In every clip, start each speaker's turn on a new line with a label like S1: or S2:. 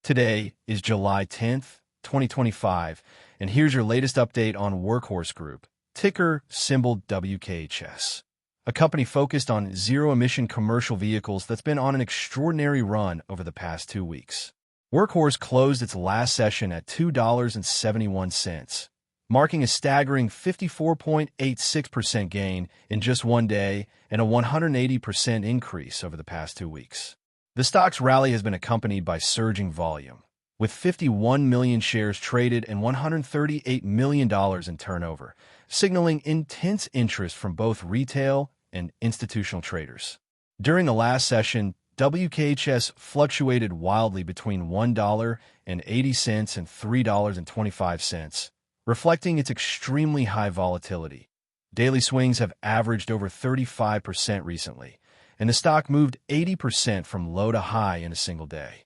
S1: Today is July 10th, 2025, and here's your latest update on Workhorse Group, ticker symbol WKHS, a company focused on zero-emission commercial vehicles that's been on an extraordinary run over the past 2 weeks. Workhorse closed its last session at $2.71, marking a staggering 54.86% gain in just one day and a 180% increase over the past 2 weeks. The stock's rally has been accompanied by surging volume, with 51 million shares traded and $138 million in turnover, signaling intense interest from both retail and institutional traders. During the last session, WKHS fluctuated wildly between $1.80 and $3.25, reflecting its extremely high volatility. Daily swings have averaged over 35% recently, and the stock moved 80% from low to high in a single day.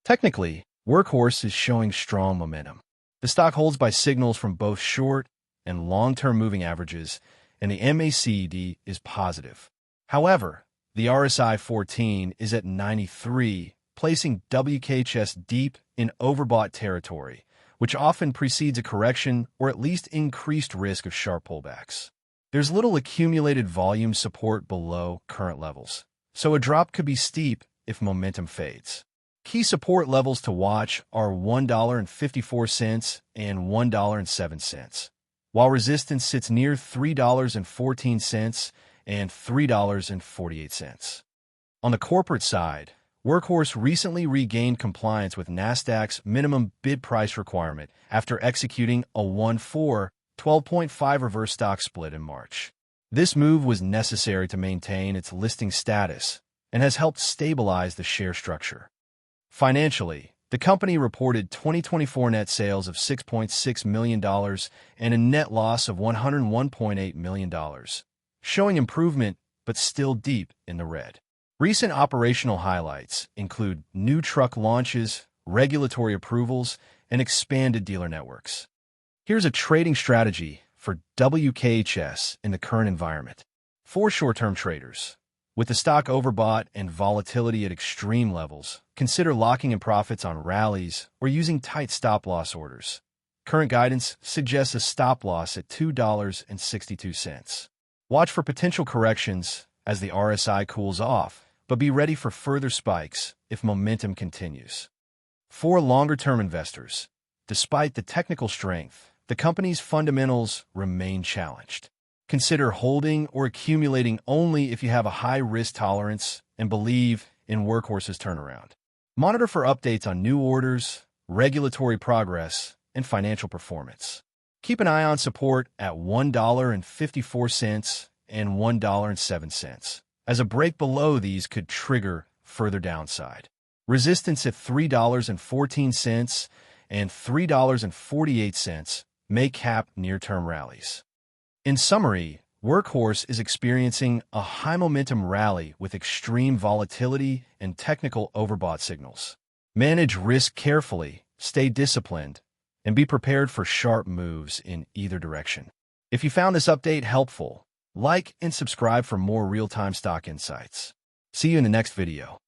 S1: Technically, Workhorse is showing strong momentum. The stock holds by signals from both short and long-term moving averages, and the MACD is positive. However, the RSI 14 is at 93, placing WKHS deep in overbought territory, which often precedes a correction or at least increased risk of sharp pullbacks. There's little accumulated volume support below current levels, so a drop could be steep if momentum fades. Key support levels to watch are $1.54 and $1.07, while resistance sits near $3.14 and $3.48. On the corporate side, Workhorse recently regained compliance with Nasdaq's minimum bid price requirement after executing a 1-for 12.5 reverse stock split in March. This move was necessary to maintain its listing status and has helped stabilize the share structure. Financially, the company reported 2024 net sales of $6.6 million and a net loss of $101.8 million, showing improvement but still deep in the red. Recent operational highlights include new truck launches, regulatory approvals, and expanded dealer networks. Here's a trading strategy for WKHS in the current environment. For short-term traders, with the stock overbought and volatility at extreme levels, consider locking in profits on rallies or using tight stop-loss orders. Current guidance suggests a stop-loss at $2.62. Watch for potential corrections as the RSI cools off, but be ready for further spikes if momentum continues. For longer-term investors, despite the technical strength, the company's fundamentals remain challenged. Consider holding or accumulating only if you have a high risk tolerance and believe in Workhorse's turnaround. Monitor for updates on new orders, regulatory progress, and financial performance. Keep an eye on support at $1.54 and $1.07, as a break below these could trigger further downside. Resistance at $3.14 and $3.48 may cap near-term rallies. In summary, Workhorse is experiencing a high-momentum rally with extreme volatility and technical overbought signals. Manage risk carefully, stay disciplined, and be prepared for sharp moves in either direction. If you found this update helpful, like and subscribe for more real-time stock insights. See you in the next video.